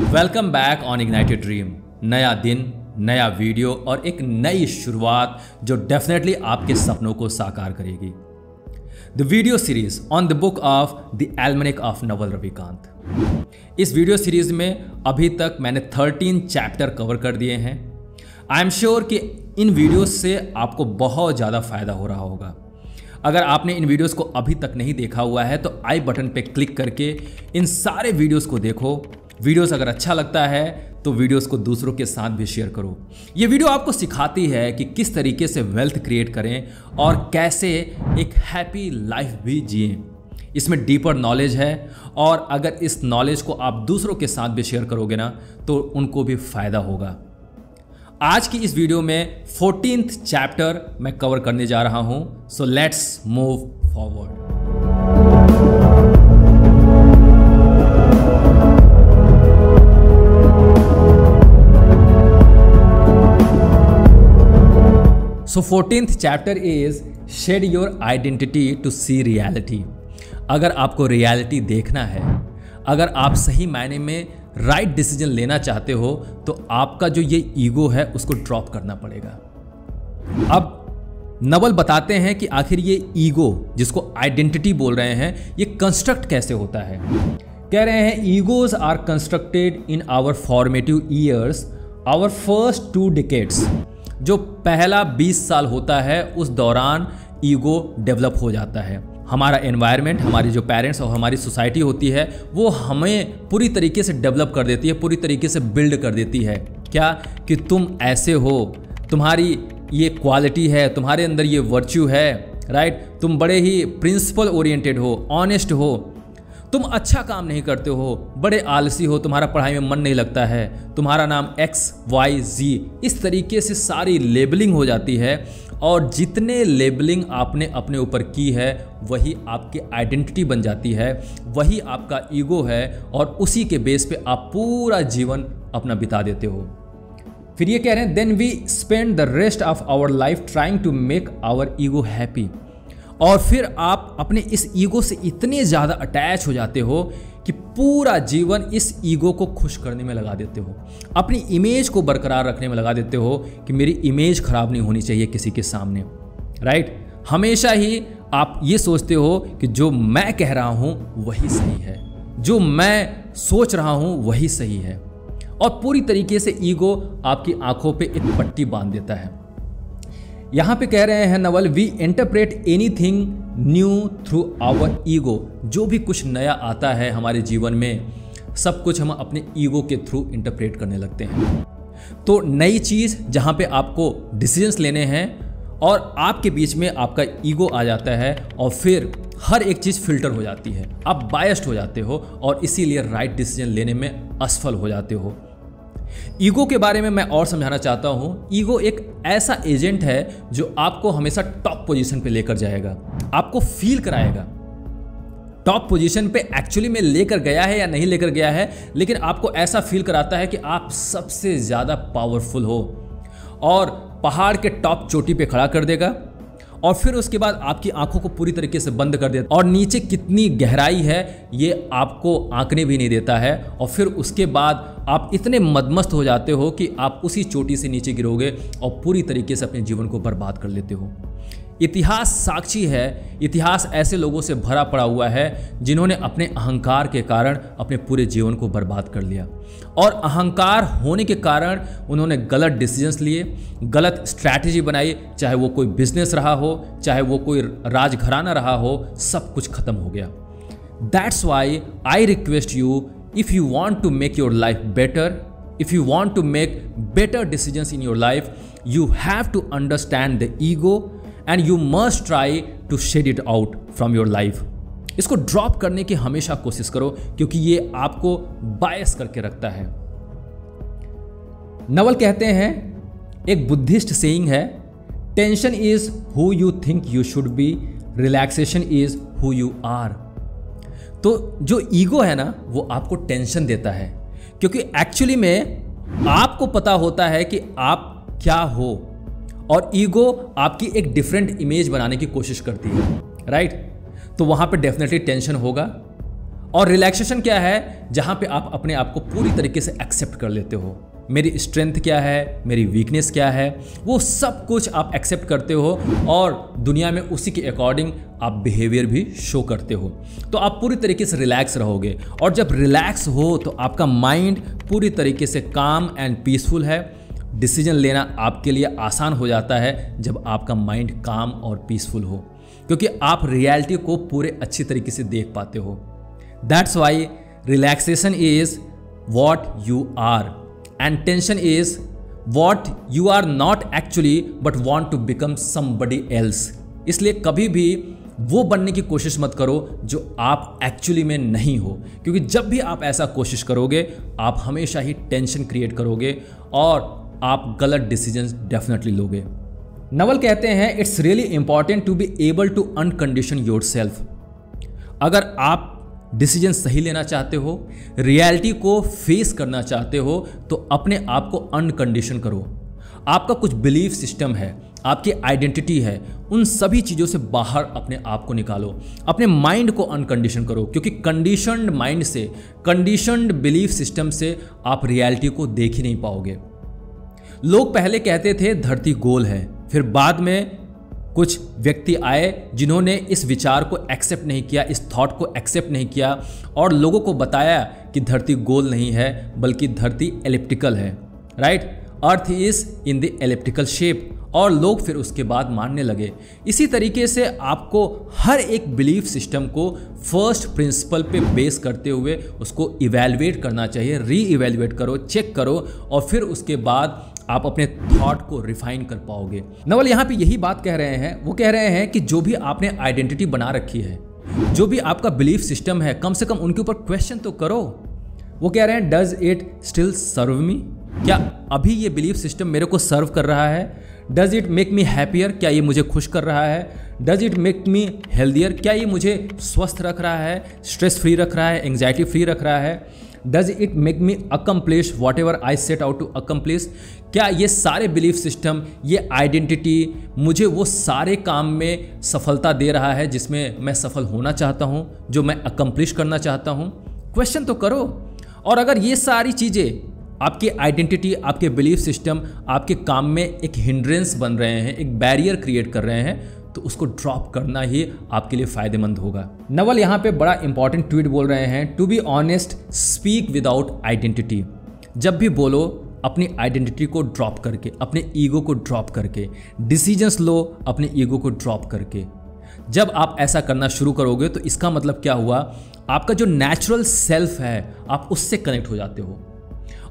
Welcome back on ignited dream. नया दिन, नया वीडियो और एक नई शुरुआत जो डेफिनेटली आपके सपनों को साकार करेगी। The video series on the book of the almanack of Naval Ravikant. इस वीडियो सीरीज में अभी तक मैंने 13 चैप्टर कवर कर दिए हैं। आई एम श्योर कि इन वीडियोस से आपको बहुत ज़्यादा फायदा हो रहा होगा। अगर आपने इन वीडियोस को अभी तक नहीं देखा हुआ है तो आई बटन पे क्लिक करके इन सारे वीडियोस को देखो। वीडियोस अगर अच्छा लगता है तो वीडियोस को दूसरों के साथ भी शेयर करो। ये वीडियो आपको सिखाती है कि किस तरीके से वेल्थ क्रिएट करें और कैसे एक हैप्पी लाइफ भी जिएं। इसमें डीपर नॉलेज है और अगर इस नॉलेज को आप दूसरों के साथ भी शेयर करोगे ना तो उनको भी फायदा होगा। आज की इस वीडियो में 14th चैप्टर मैं कवर करने जा रहा हूं। So let's move forward. So 14th chapter is shed your identity to see reality. अगर आपको रियलिटी देखना है, अगर आप सही मायने में राइट डिसीजन लेना चाहते हो तो आपका जो ये ईगो है उसको ड्रॉप करना पड़ेगा। अब नवल बताते हैं कि आखिर ये ईगो जिसको आइडेंटिटी बोल रहे हैं ये कंस्ट्रक्ट कैसे होता है। कह रहे हैं egos are constructed in our formative years, our first 2 decades. जो पहला 20 साल होता है उस दौरान ईगो डेवलप हो जाता है। हमारा एनवायरनमेंट, हमारी जो पेरेंट्स और हमारी सोसाइटी होती है वो हमें पूरी तरीके से डेवलप कर देती है, पूरी तरीके से बिल्ड कर देती है। क्या कि तुम ऐसे हो, तुम्हारी ये क्वालिटी है, तुम्हारे अंदर ये वर्च्यू है, राइट। तुम बड़े ही प्रिंसिपल ओरिएंटेड हो, ऑनेस्ट हो, तुम अच्छा काम नहीं करते हो, बड़े आलसी हो, तुम्हारा पढ़ाई में मन नहीं लगता है, तुम्हारा नाम XYZ। इस तरीके से सारी लेबलिंग हो जाती है और जितने लेबलिंग आपने अपने ऊपर की है वही आपकी आइडेंटिटी बन जाती है, वही आपका ईगो है और उसी के बेस पे आप पूरा जीवन अपना बिता देते हो। फिर ये कह रहे हैं then we spend the rest of our life trying to make our ego happy. और फिर आप अपने इस ईगो से इतने ज़्यादा अटैच हो जाते हो कि पूरा जीवन इस ईगो को खुश करने में लगा देते हो, अपनी इमेज को बरकरार रखने में लगा देते हो कि मेरी इमेज खराब नहीं होनी चाहिए किसी के सामने, राइट। हमेशा ही आप ये सोचते हो कि जो मैं कह रहा हूँ वही सही है, जो मैं सोच रहा हूँ वही सही है। और पूरी तरीके से ईगो आपकी आंखों पे एक पट्टी बांध देता है। यहाँ पे कह रहे हैं Naval we interpret anything new through our ego. जो भी कुछ नया आता है हमारे जीवन में सब कुछ हम अपने ईगो के थ्रू इंटरप्रेट करने लगते हैं। तो नई चीज़ जहाँ पे आपको डिसीजंस लेने हैं और आपके बीच में आपका ईगो आ जाता है और फिर हर एक चीज़ फिल्टर हो जाती है, आप बायस्ड हो जाते हो और इसीलिए राइट डिसीजन लेने में असफल हो जाते हो। ईगो के बारे में मैं और समझाना चाहता हूं। ईगो एक ऐसा एजेंट है जो आपको हमेशा टॉप पोजीशन पे लेकर जाएगा, आपको फील कराएगा। टॉप पोजीशन पे एक्चुअली में लेकर गया है या नहीं लेकर गया है, लेकिन आपको ऐसा फील कराता है कि आप सबसे ज़्यादा पावरफुल हो और पहाड़ के टॉप चोटी पे खड़ा कर देगा और फिर उसके बाद आपकी आंखों को पूरी तरीके से बंद कर देता और नीचे कितनी गहराई है ये आपको आंकने भी नहीं देता है। और फिर उसके बाद आप इतने मदमस्त हो जाते हो कि आप उसी चोटी से नीचे गिरोगे और पूरी तरीके से अपने जीवन को बर्बाद कर लेते हो। इतिहास साक्षी है, इतिहास ऐसे लोगों से भरा पड़ा हुआ है जिन्होंने अपने अहंकार के कारण अपने पूरे जीवन को बर्बाद कर लिया और अहंकार होने के कारण उन्होंने गलत डिसीजंस लिए, गलत स्ट्रैटेजी बनाई, चाहे वो कोई बिजनेस रहा हो, चाहे वो कोई राजघराना रहा हो, सब कुछ खत्म हो गया। That's why I request you, if you want to make your life better, if you want to make better decisions in your life, you have to understand the ego and you must try to shed it out from your life. इसको drop करने की हमेशा कोशिश करो क्योंकि ये आपको बायस करके रखता है। नवल कहते हैं एक बुद्धिस्ट सेइंग है, tension is who you think you should be, relaxation is who you are. तो जो ईगो है ना वो आपको टेंशन देता है क्योंकि एक्चुअली में आपको पता होता है कि आप क्या हो और ईगो आपकी एक डिफरेंट इमेज बनाने की कोशिश करती है, राइट। तो वहाँ पे डेफिनेटली टेंशन होगा और रिलैक्सेशन क्या है? जहां पे आप अपने आप को पूरी तरीके से एक्सेप्ट कर लेते हो। मेरी स्ट्रेंथ क्या है, मेरी वीकनेस क्या है, वो सब कुछ आप एक्सेप्ट करते हो और दुनिया में उसी के अकॉर्डिंग आप बिहेवियर भी शो करते हो। तो आप पूरी तरीके से रिलैक्स रहोगे और जब रिलैक्स हो तो आपका माइंड पूरी तरीके से काम एंड पीसफुल है। डिसीजन लेना आपके लिए आसान हो जाता है जब आपका माइंड काम और पीसफुल हो, क्योंकि आप रियलिटी को पूरे अच्छी तरीके से देख पाते हो। That's why relaxation is what you are and tension is what you are not actually but want to become somebody else। इसलिए कभी भी वो बनने की कोशिश मत करो जो आप एक्चुअली में नहीं हो, क्योंकि जब भी आप ऐसा कोशिश करोगे आप हमेशा ही टेंशन क्रिएट करोगे और आप गलत डिसीजंस डेफिनेटली लोगे। नवल कहते हैं it's really important to be able to uncondition yourself. अगर आप डिसीजन सही लेना चाहते हो, रियलिटी को फेस करना चाहते हो, तो अपने आप को अनकंडीशन करो। आपका कुछ बिलीफ सिस्टम है, आपकी आइडेंटिटी है, उन सभी चीज़ों से बाहर अपने आप को निकालो। अपने माइंड को अनकंडीशन करो, क्योंकि कंडीशनड माइंड से, कंडीशनड बिलीफ सिस्टम से आप रियलिटी को देख ही नहीं पाओगे। लोग पहले कहते थे धरती गोल है, फिर बाद में कुछ व्यक्ति आए जिन्होंने इस विचार को एक्सेप्ट नहीं किया, इस थॉट को एक्सेप्ट नहीं किया और लोगों को बताया कि धरती गोल नहीं है बल्कि धरती एलिप्टिकल है, right. Earth is in the elliptical shape, और लोग फिर उसके बाद मानने लगे। इसी तरीके से आपको हर एक बिलीफ सिस्टम को फर्स्ट प्रिंसिपल पे बेस करते हुए उसको इवैल्यूएट करना चाहिए। री इवैल्यूएट करो, चेक करो और फिर उसके बाद आप अपने थॉट को रिफाइन कर पाओगे। नवल यहाँ पे यही बात कह रहे हैं। वो कह रहे हैं कि जो भी आपने आइडेंटिटी बना रखी है, जो भी आपका बिलीफ सिस्टम है, कम से कम उनके ऊपर क्वेश्चन तो करो। वो कह रहे हैं डज इट स्टिल सर्व मी? क्या अभी ये बिलीफ सिस्टम मेरे को सर्व कर रहा है? Does it make me happier? क्या ये मुझे खुश कर रहा है? Does it make me healthier? क्या ये मुझे स्वस्थ रख रहा है, स्ट्रेस फ्री रख रहा है, एंग्जाइटी फ्री रख रहा है? Does it make me accomplish whatever I set out to accomplish? क्या ये सारे बिलीफ सिस्टम, ये आइडेंटिटी मुझे वो सारे काम में सफलता दे रहा है जिसमें मैं सफल होना चाहता हूँ, जो मैं अकम्प्लिश करना चाहता हूँ? क्वेश्चन तो करो। और अगर ये सारी चीज़ें, आपकी आइडेंटिटी, आपके बिलीफ सिस्टम आपके काम में एक हिंड्रेंस बन रहे हैं, एक बैरियर क्रिएट कर रहे हैं, तो उसको ड्रॉप करना ही आपके लिए फायदेमंद होगा। नवल यहाँ पे बड़ा इंपॉर्टेंट ट्वीट बोल रहे हैं, to be honest speak without identity. जब भी बोलो अपनी आइडेंटिटी को ड्रॉप करके, अपने ईगो को ड्रॉप करके, डिसीजंस लो अपने ईगो को ड्रॉप करके। जब आप ऐसा करना शुरू करोगे तो इसका मतलब क्या हुआ, आपका जो नेचुरल सेल्फ है आप उससे कनेक्ट हो जाते हो।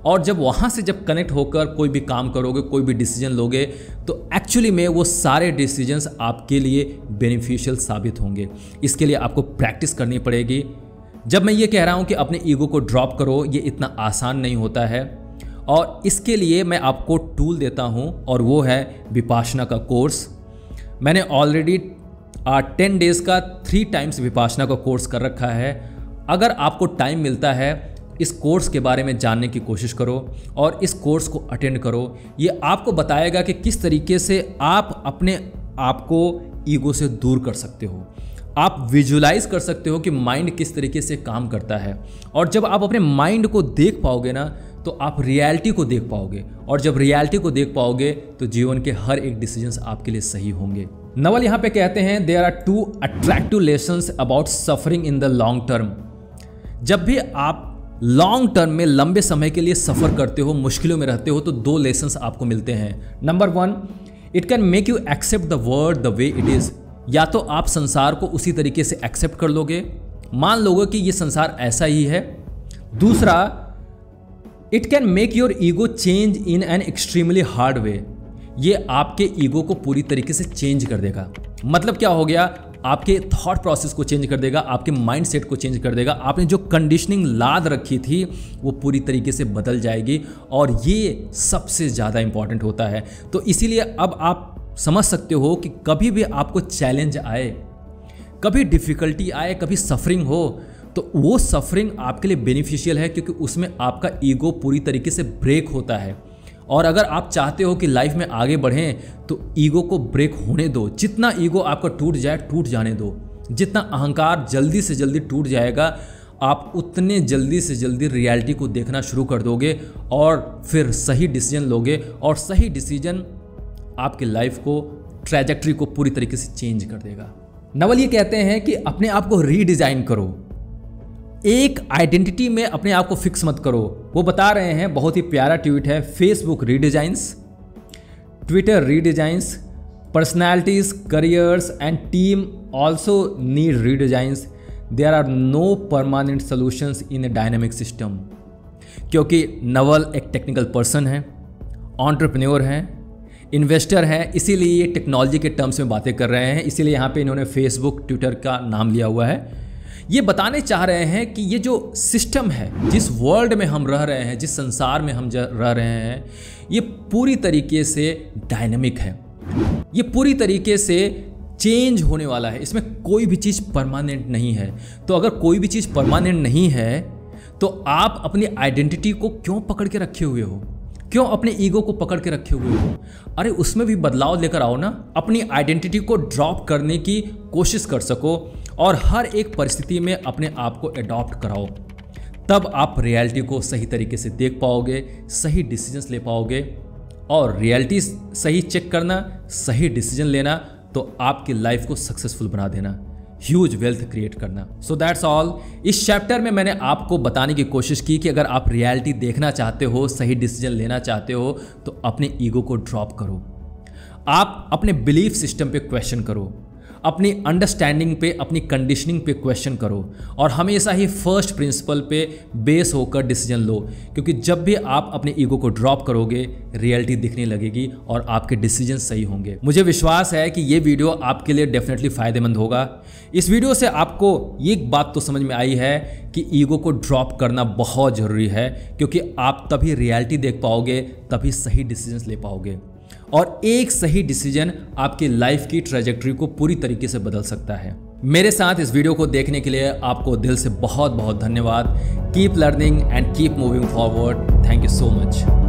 और जब वहाँ से जब कनेक्ट होकर कोई भी काम करोगे, कोई भी डिसीजन लोगे, तो एक्चुअली में वो सारे डिसीजंस आपके लिए बेनिफिशियल साबित होंगे। इसके लिए आपको प्रैक्टिस करनी पड़ेगी। जब मैं ये कह रहा हूँ कि अपने ईगो को ड्रॉप करो, ये इतना आसान नहीं होता है और इसके लिए मैं आपको टूल देता हूँ और वो है विपाशना का कोर्स। मैंने ऑलरेडी 10 डेज़ का 3 टाइम्स विपाशना का कोर्स कर रखा है। अगर आपको टाइम मिलता है, इस कोर्स के बारे में जानने की कोशिश करो और इस कोर्स को अटेंड करो। ये आपको बताएगा कि किस तरीके से आप अपने आप को ईगो से दूर कर सकते हो। आप विजुलाइज कर सकते हो कि माइंड किस तरीके से काम करता है, और जब आप अपने माइंड को देख पाओगे ना, तो आप रियलिटी को देख पाओगे, और जब रियलिटी को देख पाओगे तो जीवन के हर एक डिसीजंस आपके लिए सही होंगे। नवल यहाँ पे कहते हैं there are 2 attractive lessons about suffering in the long term. जब भी आप लॉन्ग टर्म में लंबे समय के लिए सफ़र करते हो, मुश्किलों में रहते हो, तो 2 लेसन्स आपको मिलते हैं। Number 1, it can make you accept the world the way it is. या तो आप संसार को उसी तरीके से एक्सेप्ट कर लोगे, मान लोगे कि ये संसार ऐसा ही है। दूसरा, it can make your ego change in an extremely hard way. ये आपके ईगो को पूरी तरीके से चेंज कर देगा। मतलब क्या हो गया, आपके थॉट प्रोसेस को चेंज कर देगा, आपके माइंड सेट को चेंज कर देगा। आपने जो कंडीशनिंग लाद रखी थी वो पूरी तरीके से बदल जाएगी, और ये सबसे ज़्यादा इंपॉर्टेंट होता है। तो इसीलिए अब आप समझ सकते हो कि कभी भी आपको चैलेंज आए, कभी डिफ़िकल्टी आए, कभी सफरिंग हो, तो वो सफरिंग आपके लिए बेनिफिशियल है, क्योंकि उसमें आपका ईगो पूरी तरीके से ब्रेक होता है। और अगर आप चाहते हो कि लाइफ में आगे बढ़ें, तो ईगो को ब्रेक होने दो। जितना ईगो आपका टूट जाए, टूट जाने दो। जितना अहंकार जल्दी से जल्दी टूट जाएगा, आप उतने जल्दी से जल्दी रियलिटी को देखना शुरू कर दोगे और फिर सही डिसीजन लोगे, और सही डिसीजन आपकी लाइफ को, ट्रैजेक्टरी को पूरी तरीके से चेंज कर देगा। नवल ये कहते हैं कि अपने आप को रीडिज़ाइन करो, एक आइडेंटिटी में अपने आप को फिक्स मत करो। वो बता रहे हैं, बहुत ही प्यारा ट्वीट है, Facebook redesigns, Twitter redesigns, personalities, careers and team also need redesigns. There are no permanent solutions in a dynamic system. क्योंकि नवल एक टेक्निकल पर्सन है, एंटरप्रेन्योर हैं, इन्वेस्टर हैं, इसीलिए ये टेक्नोलॉजी के टर्म्स में बातें कर रहे हैं, इसीलिए यहाँ पे इन्होंने फेसबुक, ट्विटर का नाम लिया हुआ है। ये बताने चाह रहे हैं कि ये जो सिस्टम है, जिस वर्ल्ड में हम रह रहे हैं, जिस संसार में हम रह रहे हैं, ये पूरी तरीके से डायनेमिक है, ये पूरी तरीके से चेंज होने वाला है, इसमें कोई भी चीज़ परमानेंट नहीं है। तो अगर कोई भी चीज़ परमानेंट नहीं है तो आप अपनी आइडेंटिटी को क्यों पकड़ के रखे हुए हो, क्यों अपने ईगो को पकड़ के रखे हुए हो? अरे उसमें भी बदलाव लेकर आओ ना, अपनी आइडेंटिटी को ड्रॉप करने की कोशिश कर सको और हर एक परिस्थिति में अपने आप को एडॉप्ट कराओ। तब आप रियलिटी को सही तरीके से देख पाओगे, सही डिसीजंस ले पाओगे। और रियलिटी सही चेक करना, सही डिसीजन लेना, तो आपकी लाइफ को सक्सेसफुल बना देना, ह्यूज वेल्थ क्रिएट करना। So that's all. इस चैप्टर में मैंने आपको बताने की कोशिश की कि अगर आप रियलिटी देखना चाहते हो, सही डिसीजन लेना चाहते हो, तो अपने ईगो को ड्रॉप करो, आप अपने बिलीफ सिस्टम पे क्वेश्चन करो, अपनी अंडरस्टैंडिंग पे, अपनी कंडीशनिंग पे क्वेश्चन करो, और हमेशा ही फर्स्ट प्रिंसिपल पे बेस होकर डिसीजन लो। क्योंकि जब भी आप अपने ईगो को ड्रॉप करोगे, रियलिटी दिखने लगेगी और आपके डिसीजन सही होंगे। मुझे विश्वास है कि ये वीडियो आपके लिए डेफिनेटली फ़ायदेमंद होगा। इस वीडियो से आपको ये एक बात तो समझ में आई है कि ईगो को ड्रॉप करना बहुत ज़रूरी है, क्योंकि आप तभी रियलिटी देख पाओगे, तभी सही डिसीजंस ले पाओगे, और एक सही डिसीजन आपकी लाइफ की ट्रैजेक्टरी को पूरी तरीके से बदल सकता है। मेरे साथ इस वीडियो को देखने के लिए आपको दिल से बहुत बहुत धन्यवाद। Keep learning and keep moving forward. Thank you so much.